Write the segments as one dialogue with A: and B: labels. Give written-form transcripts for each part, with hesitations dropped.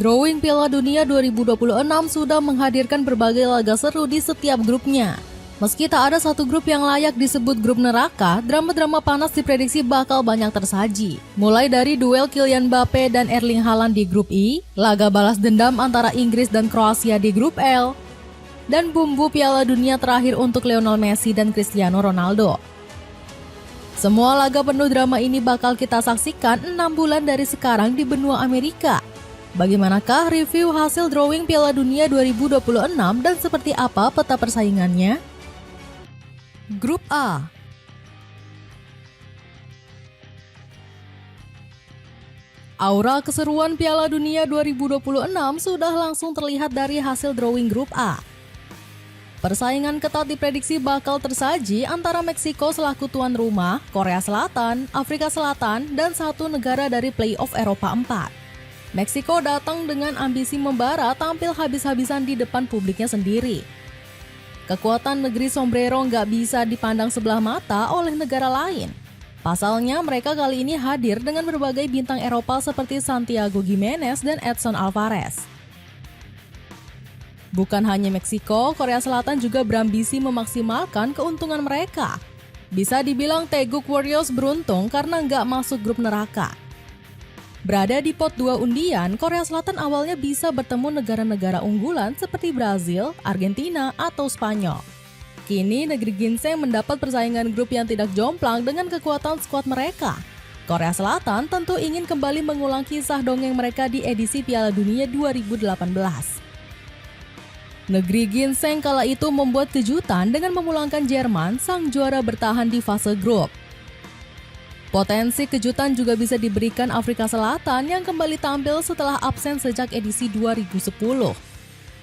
A: Drawing Piala Dunia 2026 sudah menghadirkan berbagai laga seru di setiap grupnya. Meski tak ada satu grup yang layak disebut grup neraka, drama-drama panas diprediksi bakal banyak tersaji. Mulai dari duel Kylian Mbappe dan Erling Haaland di grup I, laga balas dendam antara Inggris dan Kroasia di grup L, dan bumbu Piala Dunia terakhir untuk Lionel Messi dan Cristiano Ronaldo. Semua laga penuh drama ini bakal kita saksikan 6 bulan dari sekarang di benua Amerika. Bagaimanakah review hasil drawing Piala Dunia 2026 dan seperti apa peta persaingannya? Grup A. Aura keseruan Piala Dunia 2026 sudah langsung terlihat dari hasil drawing grup A. Persaingan ketat diprediksi bakal tersaji antara Meksiko selaku tuan rumah, Korea Selatan, Afrika Selatan, dan satu negara dari playoff Eropa 4. Meksiko datang dengan ambisi membara tampil habis-habisan di depan publiknya sendiri. Kekuatan negeri sombrero nggak bisa dipandang sebelah mata oleh negara lain. Pasalnya mereka kali ini hadir dengan berbagai bintang Eropa seperti Santiago Giménez dan Edson Alvarez. Bukan hanya Meksiko, Korea Selatan juga berambisi memaksimalkan keuntungan mereka. Bisa dibilang Taeguk Warriors beruntung karena nggak masuk grup neraka. Berada di pot 2 undian, Korea Selatan awalnya bisa bertemu negara-negara unggulan seperti Brazil, Argentina, atau Spanyol. Kini negeri ginseng mendapat persaingan grup yang tidak jomplang dengan kekuatan skuad mereka. Korea Selatan tentu ingin kembali mengulang kisah dongeng mereka di edisi Piala Dunia 2018. Negeri ginseng kala itu membuat kejutan dengan memulangkan Jerman, sang juara bertahan di fase grup. Potensi kejutan juga bisa diberikan Afrika Selatan yang kembali tampil setelah absen sejak edisi 2010.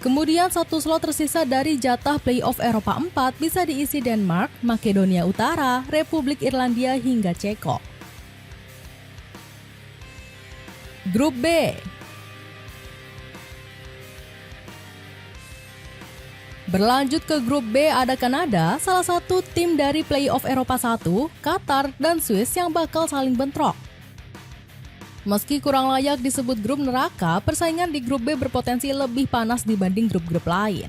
A: Kemudian satu slot tersisa dari jatah playoff Eropa 4 bisa diisi Denmark, Makedonia Utara, Republik Irlandia hingga Ceko. Grup B. Berlanjut ke grup B ada Kanada, salah satu tim dari playoff Eropa 1, Qatar, dan Swiss yang bakal saling bentrok. Meski kurang layak disebut grup neraka, persaingan di grup B berpotensi lebih panas dibanding grup-grup lain.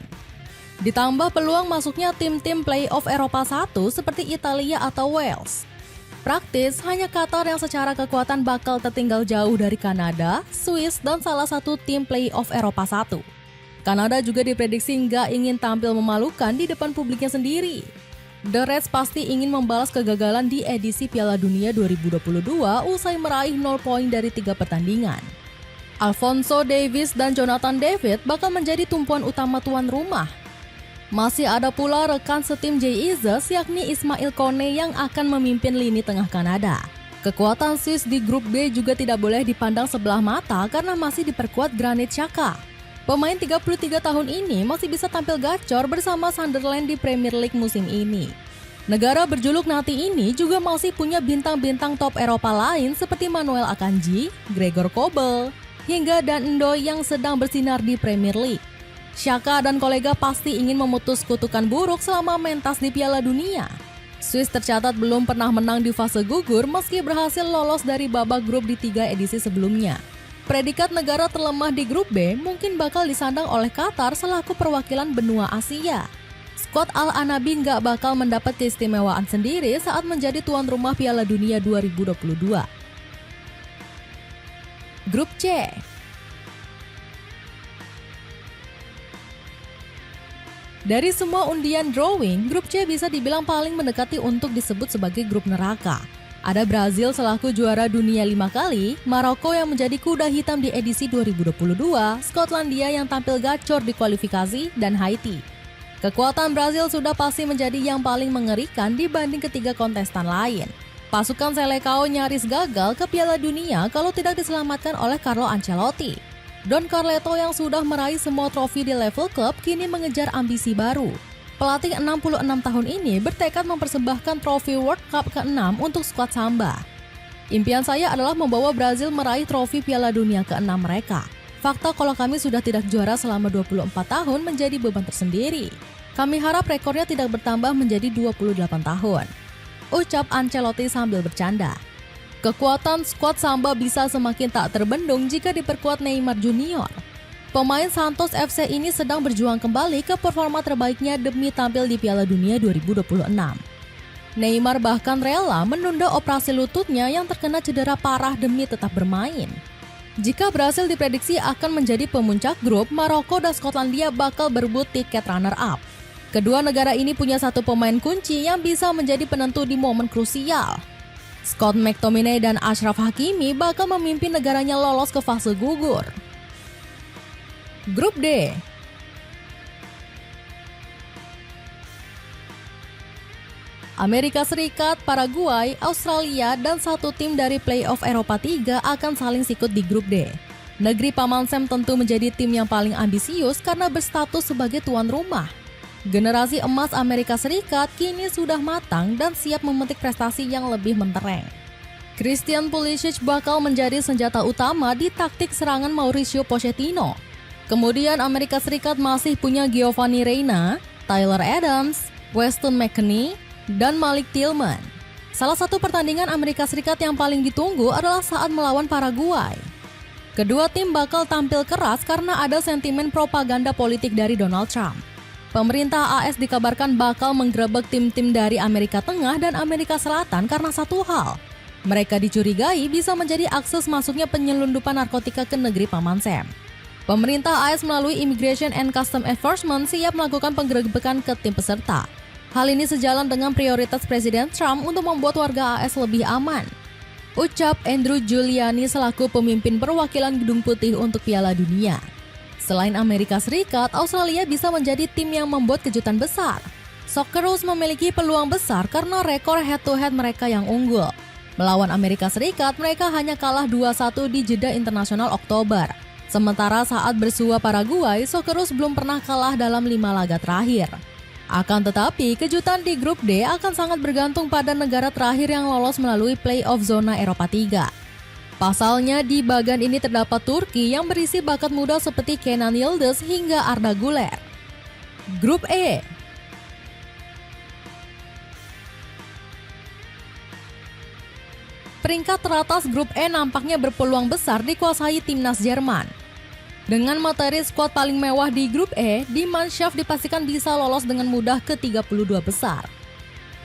A: Ditambah peluang masuknya tim-tim playoff Eropa 1 seperti Italia atau Wales. Praktis, hanya Qatar yang secara kekuatan bakal tertinggal jauh dari Kanada, Swiss, dan salah satu tim playoff Eropa 1. Kanada juga diprediksi nggak ingin tampil memalukan di depan publiknya sendiri. The Reds pasti ingin membalas kegagalan di edisi Piala Dunia 2022 usai meraih 0 poin dari 3 pertandingan. Alphonso Davies dan Jonathan David bakal menjadi tumpuan utama tuan rumah. Masih ada pula rekan setim Jay Eases yakni Ismail Kone yang akan memimpin lini tengah Kanada. Kekuatan Swiss di grup B juga tidak boleh dipandang sebelah mata karena masih diperkuat Granit Xhaka. Pemain 33 tahun ini masih bisa tampil gacor bersama Sunderland di Premier League musim ini. Negara berjuluk Nati ini juga masih punya bintang-bintang top Eropa lain seperti Manuel Akanji, Gregor Kobel, hingga Dan Ndoye yang sedang bersinar di Premier League. Xhaka dan kolega pasti ingin memutus kutukan buruk selama mentas di Piala Dunia. Swiss tercatat belum pernah menang di fase gugur meski berhasil lolos dari babak grup di 3 edisi sebelumnya. Predikat negara terlemah di grup B mungkin bakal disandang oleh Qatar selaku perwakilan benua Asia. Skuad Al-Anabi nggak bakal mendapat keistimewaan sendiri saat menjadi tuan rumah Piala Dunia 2022. Grup C. Dari semua undian drawing, grup C bisa dibilang paling mendekati untuk disebut sebagai grup neraka. Ada Brazil selaku juara dunia 5 kali, Maroko yang menjadi kuda hitam di edisi 2022, Skotlandia yang tampil gacor di kualifikasi, dan Haiti. Kekuatan Brazil sudah pasti menjadi yang paling mengerikan dibanding ketiga kontestan lain. Pasukan Selecao nyaris gagal ke Piala Dunia kalau tidak diselamatkan oleh Carlo Ancelotti. Don Carleto yang sudah meraih semua trofi di level klub kini mengejar ambisi baru. Pelatih 66 tahun ini bertekad mempersembahkan trofi World Cup ke-6 untuk skuad Samba. Impian saya adalah membawa Brazil meraih trofi Piala Dunia ke-6 mereka. Fakta kalau kami sudah tidak juara selama 24 tahun menjadi beban tersendiri. Kami harap rekornya tidak bertambah menjadi 28 tahun. Ucap Ancelotti sambil bercanda. Kekuatan skuad Samba bisa semakin tak terbendung jika diperkuat Neymar Junior. Pemain Santos FC ini sedang berjuang kembali ke performa terbaiknya demi tampil di Piala Dunia 2026. Neymar bahkan rela menunda operasi lututnya yang terkena cedera parah demi tetap bermain. Jika Brasil diprediksi akan menjadi pemuncak grup, Maroko dan Skotlandia bakal berebut tiket runner-up. Kedua negara ini punya satu pemain kunci yang bisa menjadi penentu di momen krusial. Scott McTominay dan Achraf Hakimi bakal memimpin negaranya lolos ke fase gugur. Grup D. Amerika Serikat, Paraguay, Australia, dan satu tim dari playoff Eropa 3 akan saling sikut di grup D. Negeri Paman Sam tentu menjadi tim yang paling ambisius karena berstatus sebagai tuan rumah. Generasi emas Amerika Serikat kini sudah matang dan siap memetik prestasi yang lebih mentereng. Christian Pulisic bakal menjadi senjata utama di taktik serangan Mauricio Pochettino. Kemudian Amerika Serikat masih punya Giovanni Reyna, Tyler Adams, Weston McKennie, dan Malik Tillman. Salah satu pertandingan Amerika Serikat yang paling ditunggu adalah saat melawan Paraguay. Kedua tim bakal tampil keras karena ada sentimen propaganda politik dari Donald Trump. Pemerintah AS dikabarkan bakal menggerebek tim-tim dari Amerika Tengah dan Amerika Selatan karena satu hal. Mereka dicurigai bisa menjadi akses masuknya penyelundupan narkotika ke negeri Paman Sam. Pemerintah AS melalui Immigration and Customs Enforcement siap melakukan penggerebekan ke tim peserta. Hal ini sejalan dengan prioritas Presiden Trump untuk membuat warga AS lebih aman. Ucap Andrew Giuliani selaku pemimpin perwakilan Gedung Putih untuk Piala Dunia. Selain Amerika Serikat, Australia bisa menjadi tim yang membuat kejutan besar. Socceroos memiliki peluang besar karena rekor head-to-head mereka yang unggul. Melawan Amerika Serikat, mereka hanya kalah 2-1 di jeda internasional Oktober. Sementara saat bersua Paraguay, Socceroos belum pernah kalah dalam 5 laga terakhir. Akan tetapi, kejutan di grup D akan sangat bergantung pada negara terakhir yang lolos melalui playoff zona Eropa 3. Pasalnya, di bagian ini terdapat Turki yang berisi bakat muda seperti Kenan Yıldız hingga Arda Güler. Grup E. Peringkat teratas grup E nampaknya berpeluang besar dikuasai timnas Jerman. Dengan materi skuad paling mewah di grup E, Die Mannschaft dipastikan bisa lolos dengan mudah ke 32 besar.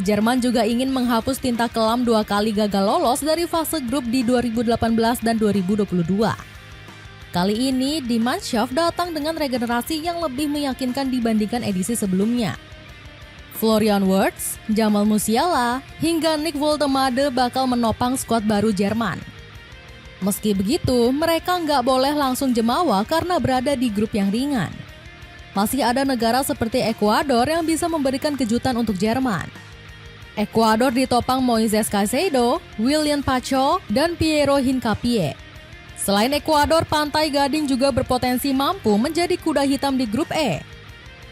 A: Jerman juga ingin menghapus tinta kelam 2 kali gagal lolos dari fase grup di 2018 dan 2022. Kali ini, Die Mannschaft datang dengan regenerasi yang lebih meyakinkan dibandingkan edisi sebelumnya. Florian Wirtz, Jamal Musiala, hingga Nick Woltemade bakal menopang skuad baru Jerman. Meski begitu, mereka nggak boleh langsung jemawa karena berada di grup yang ringan. Masih ada negara seperti Ekuador yang bisa memberikan kejutan untuk Jerman. Ekuador ditopang Moises Caicedo, William Pacho, dan Piero Hincapié. Selain Ekuador, Pantai Gading juga berpotensi mampu menjadi kuda hitam di grup E.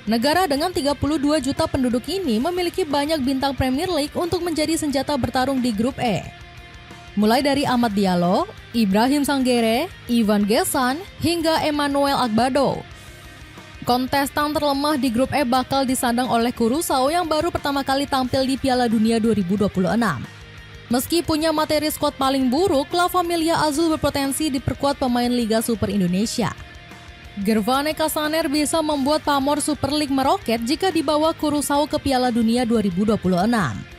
A: Negara dengan 32 juta penduduk ini memiliki banyak bintang Premier League untuk menjadi senjata bertarung di grup E. Mulai dari Amad Diallo, Ibrahim Sangaré, Ivan Gesan, hingga Emmanuel Agbado. Kontestan terlemah di grup E bakal disandang oleh Curaçao yang baru pertama kali tampil di Piala Dunia 2026. Meski punya materi skuad paling buruk, La Familia Azul berpotensi diperkuat pemain Liga Super Indonesia. Gervane Casaner bisa membuat pamor Super League meroket jika dibawa Curaçao ke Piala Dunia 2026.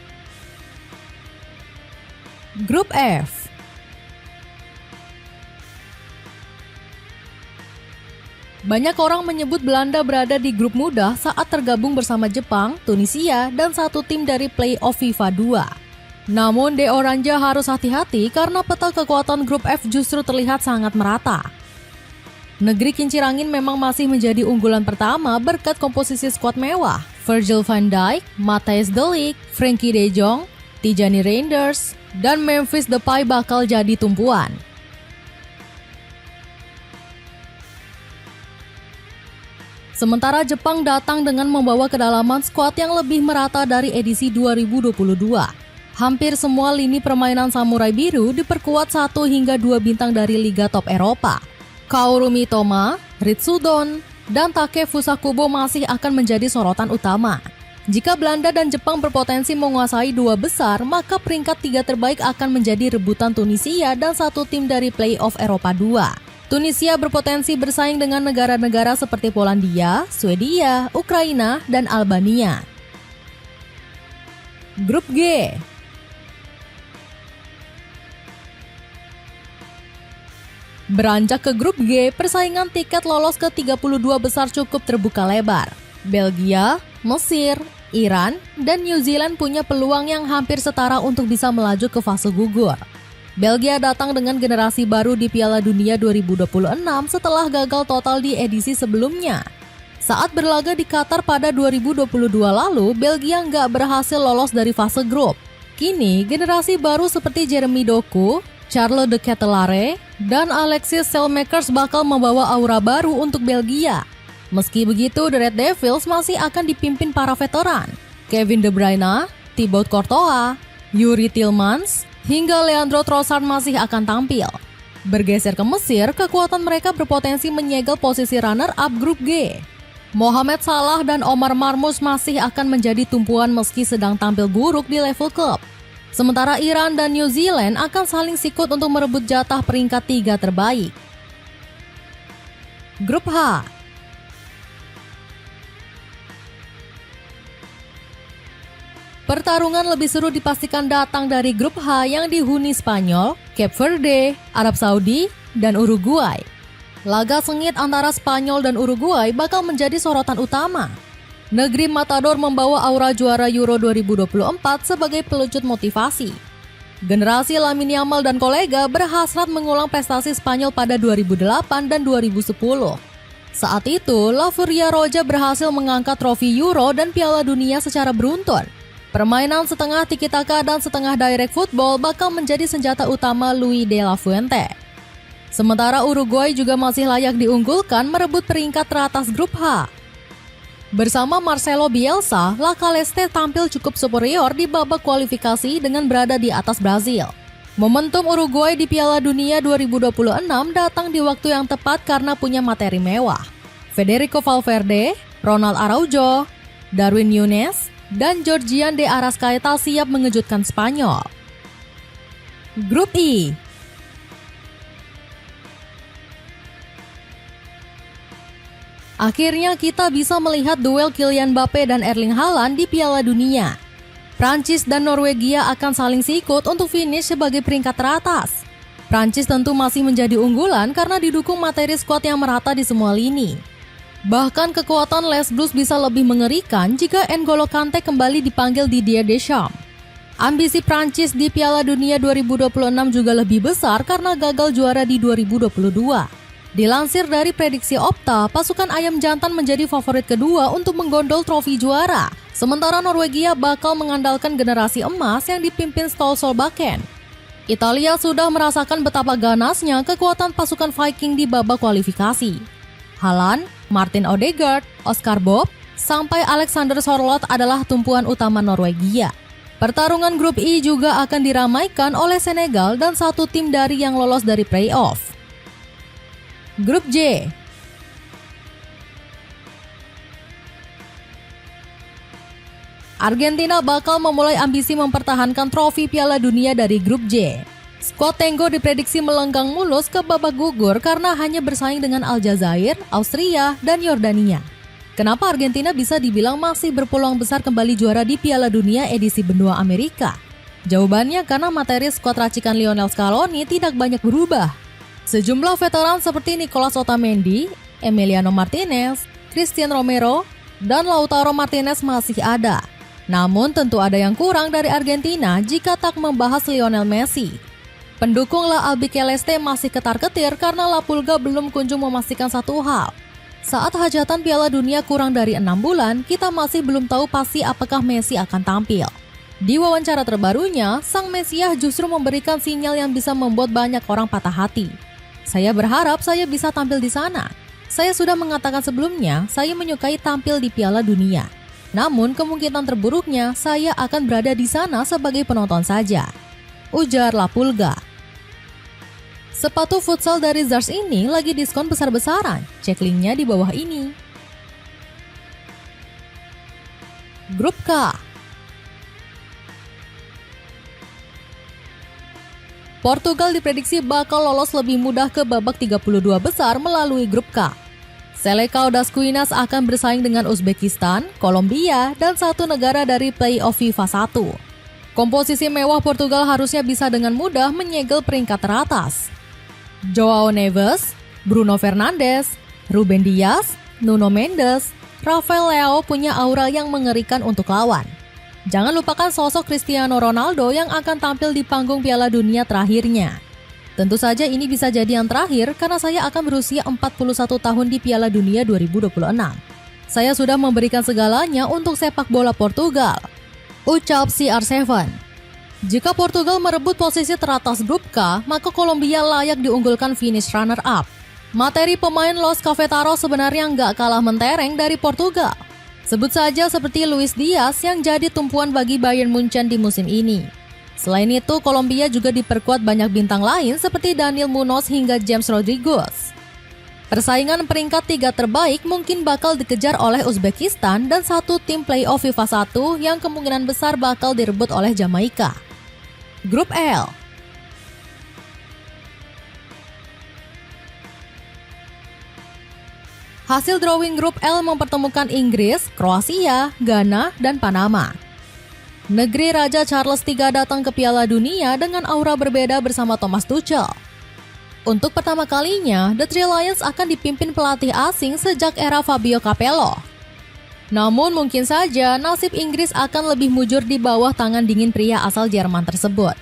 A: Grup F. Banyak orang menyebut Belanda berada di grup mudah saat tergabung bersama Jepang, Tunisia, dan satu tim dari playoff FIFA 2. Namun De Oranje harus hati-hati karena peta kekuatan grup F justru terlihat sangat merata. Negeri kincir angin memang masih menjadi unggulan pertama berkat komposisi skuad mewah. Virgil van Dijk, Matthijs de Ligt, Frenkie de Jong, Tijani Reinders, dan Memphis Depay bakal jadi tumpuan. Sementara Jepang datang dengan membawa kedalaman skuad yang lebih merata dari edisi 2022. Hampir semua lini permainan Samurai Biru diperkuat 1 hingga 2 bintang dari Liga Top Eropa. Kaoru Mitoma, Ritsudon, dan Take Fusakubo masih akan menjadi sorotan utama. Jika Belanda dan Jepang berpotensi menguasai 2 besar, maka peringkat 3 terbaik akan menjadi rebutan Tunisia dan satu tim dari playoff Eropa 2. Tunisia berpotensi bersaing dengan negara-negara seperti Polandia, Swedia, Ukraina, dan Albania. Grup G. Beranjak ke grup G, persaingan tiket lolos ke 32 besar cukup terbuka lebar. Belgia, Mesir, Iran, dan New Zealand punya peluang yang hampir setara untuk bisa melaju ke fase gugur. Belgia datang dengan generasi baru di Piala Dunia 2026 setelah gagal total di edisi sebelumnya. Saat berlaga di Qatar pada 2022 lalu, Belgia nggak berhasil lolos dari fase grup. Kini, generasi baru seperti Jeremy Doku, Charles de Ketelaere, dan Alexis Selmakers bakal membawa aura baru untuk Belgia. Meski begitu, The Red Devils masih akan dipimpin para veteran, Kevin De Bruyne, Thibaut Courtois, Yuri Tillmans, hingga Leandro Trossard masih akan tampil. Bergeser ke Mesir, kekuatan mereka berpotensi menyegel posisi runner-up grup G. Mohamed Salah dan Omar Marmoush masih akan menjadi tumpuan meski sedang tampil buruk di level klub. Sementara Iran dan New Zealand akan saling sikut untuk merebut jatah peringkat 3 terbaik. Grup H. Pertarungan lebih seru dipastikan datang dari grup H yang dihuni Spanyol, Cape Verde, Arab Saudi, dan Uruguay. Laga sengit antara Spanyol dan Uruguay bakal menjadi sorotan utama. Negeri Matador membawa aura juara Euro 2024 sebagai pelucut motivasi. Generasi Lamine Yamal dan kolega berhasrat mengulang prestasi Spanyol pada 2008 dan 2010. Saat itu, La Furia Roja berhasil mengangkat trofi Euro dan Piala Dunia secara beruntun. Permainan setengah tiki-taka dan setengah direct football bakal menjadi senjata utama Luis de la Fuente. Sementara Uruguay juga masih layak diunggulkan merebut peringkat teratas grup H. Bersama Marcelo Bielsa, La Caleste tampil cukup superior di babak kualifikasi dengan berada di atas Brazil. Momentum Uruguay di Piala Dunia 2026 datang di waktu yang tepat karena punya materi mewah. Federico Valverde, Ronald Araujo, Darwin Núñez, dan Georgian de Arrascaeta siap mengejutkan Spanyol. Grup I. Akhirnya kita bisa melihat duel Kylian Mbappe dan Erling Haaland di Piala Dunia. Prancis dan Norwegia akan saling sikut untuk finish sebagai peringkat teratas. Prancis tentu masih menjadi unggulan karena didukung materi skuad yang merata di semua lini. Bahkan kekuatan Les Blues bisa lebih mengerikan jika N'Golo Kante kembali dipanggil Didier Deschamps. Ambisi Prancis di Piala Dunia 2026 juga lebih besar karena gagal juara di 2022. Dilansir dari prediksi Opta, pasukan Ayam Jantan menjadi favorit kedua untuk menggondol trofi juara. Sementara Norwegia bakal mengandalkan generasi emas yang dipimpin Ståle Solbakken. Italia sudah merasakan betapa ganasnya kekuatan pasukan Viking di babak kualifikasi. Haaland, Martin Odegaard, Oscar Bob, sampai Alexander Sørloth adalah tumpuan utama Norwegia. Pertarungan grup I juga akan diramaikan oleh Senegal dan satu tim dari yang lolos dari playoff. Grup J. Argentina bakal memulai ambisi mempertahankan trofi Piala Dunia dari grup J. Skuad Tenggo diprediksi melenggang mulus ke babak gugur karena hanya bersaing dengan Aljazair, Austria, dan Yordania. Kenapa Argentina bisa dibilang masih berpeluang besar kembali juara di Piala Dunia edisi benua Amerika? Jawabannya karena materi skuad racikan Lionel Scaloni tidak banyak berubah. Sejumlah veteran seperti Nicolas Otamendi, Emiliano Martinez, Christian Romero, dan Lautaro Martinez masih ada. Namun tentu ada yang kurang dari Argentina jika tak membahas Lionel Messi. Pendukung La Albiceleste masih ketar-ketir karena La Pulga belum kunjung memastikan satu hal. Saat hajatan Piala Dunia kurang dari 6 bulan, kita masih belum tahu pasti apakah Messi akan tampil. Di wawancara terbarunya, sang Mesiah justru memberikan sinyal yang bisa membuat banyak orang patah hati. Saya berharap saya bisa tampil di sana. Saya sudah mengatakan sebelumnya, saya menyukai tampil di Piala Dunia. Namun kemungkinan terburuknya, saya akan berada di sana sebagai penonton saja, ujar La Pulga. Sepatu futsal dari Zars ini lagi diskon besar-besaran. Cek linknya di bawah ini. Grup K. Portugal diprediksi bakal lolos lebih mudah ke babak 32 besar melalui grup K. Selecao das Quinas akan bersaing dengan Uzbekistan, Kolombia, dan satu negara dari playoff FIFA 1. Komposisi mewah Portugal harusnya bisa dengan mudah menyegel peringkat teratas. Joao Neves, Bruno Fernandes, Ruben Dias, Nuno Mendes, Rafael Leao punya aura yang mengerikan untuk lawan. Jangan lupakan sosok Cristiano Ronaldo yang akan tampil di panggung Piala Dunia terakhirnya. Tentu saja ini bisa jadi yang terakhir karena saya akan berusia 41 tahun di Piala Dunia 2026. Saya sudah memberikan segalanya untuk sepak bola Portugal, ucap CR7. Jika Portugal merebut posisi teratas grup K, maka Kolombia layak diunggulkan finish runner-up. Materi pemain Los Cafetaros sebenarnya nggak kalah mentereng dari Portugal. Sebut saja seperti Luis Diaz yang jadi tumpuan bagi Bayern Munchen di musim ini. Selain itu, Kolombia juga diperkuat banyak bintang lain seperti Daniel Munoz hingga James Rodriguez. Persaingan peringkat 3 terbaik mungkin bakal dikejar oleh Uzbekistan dan satu tim playoff FIFA 1 yang kemungkinan besar bakal direbut oleh Jamaika. Grup L. Hasil drawing grup L mempertemukan Inggris, Kroasia, Ghana, dan Panama. Negeri Raja Charles III datang ke Piala Dunia dengan aura berbeda bersama Thomas Tuchel. Untuk pertama kalinya, The Three Lions akan dipimpin pelatih asing sejak era Fabio Capello. Namun mungkin saja nasib Inggris akan lebih mujur di bawah tangan dingin pria asal Jerman tersebut.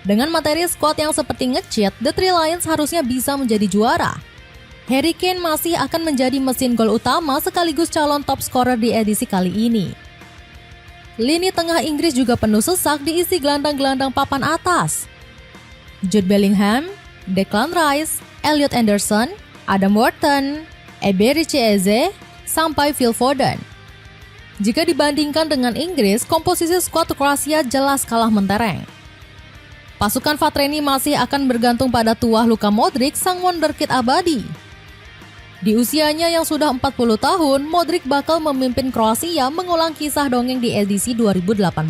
A: Dengan materi skuad yang seperti nge-cheat, The Three Lions harusnya bisa menjadi juara. Harry Kane masih akan menjadi mesin gol utama sekaligus calon top scorer di edisi kali ini. Lini tengah Inggris juga penuh sesak diisi gelandang-gelandang papan atas. Jude Bellingham, Declan Rice, Elliot Anderson, Adam Wharton, Eberechi Eze, sampai Phil Foden. Jika dibandingkan dengan Inggris, komposisi skuad Kroasia jelas kalah mentereng. Pasukan Vatreni masih akan bergantung pada tuah Luka Modric sang wonderkid abadi. Di usianya yang sudah 40 tahun, Modric bakal memimpin Kroasia mengulang kisah dongeng di edisi 2018.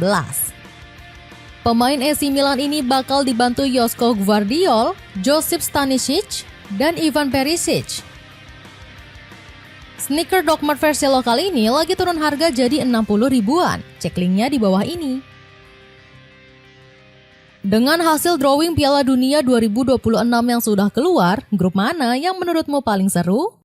A: Pemain AC Milan ini bakal dibantu Joško Gvardiol, Josip Stanisic, dan Ivan Perisic. Sneaker Dogmart versi lokal ini lagi turun harga jadi 60 ribuan. Cek linknya di bawah ini. Dengan hasil drawing Piala Dunia 2026 yang sudah keluar, grup mana yang menurutmu paling seru?